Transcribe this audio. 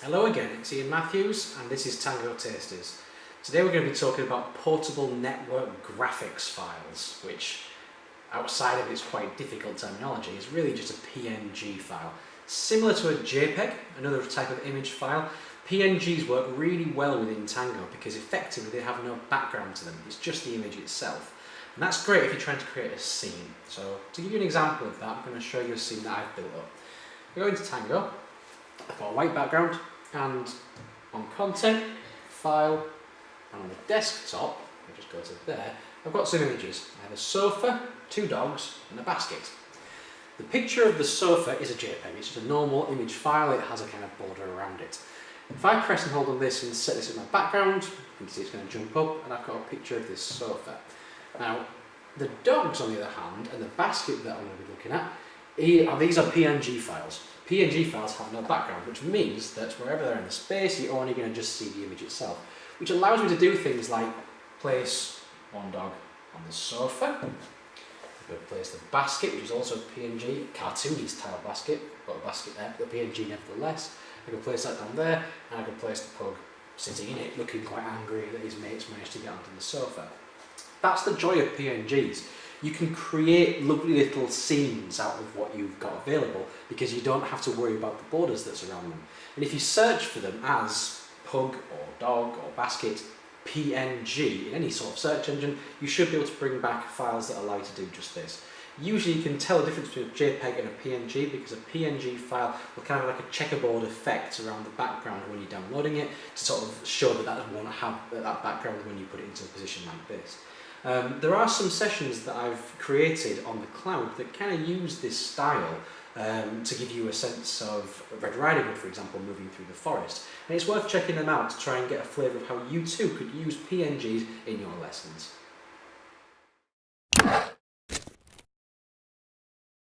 Hello again, it's Ian Matthews and this is Tango Tasters. Today we're going to be talking about portable network graphics files, which outside of its quite difficult terminology is really just a PNG file. Similar to a JPEG, another type of image file, PNGs work really well within Tango because effectively they have no background to them, it's just the image itself. And that's great if you're trying to create a scene. So to give you an example of that, I'm going to show you a scene that I've built up. I go into Tango, I've got a white background, and on content, file, and on the desktop, I just go to there, I've got some images. I have a sofa, two dogs, and a basket. The picture of the sofa is a JPEG, it's just a normal image file, it has a kind of border around it. If I press and hold on this and set this as my background, you can see it's going to jump up, and I've got a picture of this sofa. Now, the dogs, on the other hand, and the basket that I'm going to be looking at, these are PNG files. PNG files have no background, which means that wherever they're in the space, you're only going to just see the image itself, which allows me to do things like place one dog on the sofa, I could place the basket, which is also a PNG, cartoony style basket, got a basket there, but a PNG nevertheless. I could place that down there, and I could place the pug sitting in it, looking quite angry that his mates managed to get onto the sofa. That's the joy of PNGs. You can create lovely little scenes out of what you've got available because you don't have to worry about the borders that surround them. And if you search for them as pug or dog or basket, PNG, in any sort of search engine, you should be able to bring back files that allow you to do just this. Usually you can tell the difference between a JPEG and a PNG because a PNG file will kind of have like a checkerboard effect around the background when you're downloading it to sort of show that that won't have that background when you put it into a position like this. There are some sessions that I've created on the cloud that kind of use this style to give you a sense of Red Riding Hood, for example, moving through the forest. And it's worth checking them out to try and get a flavour of how you too could use PNGs in your lessons.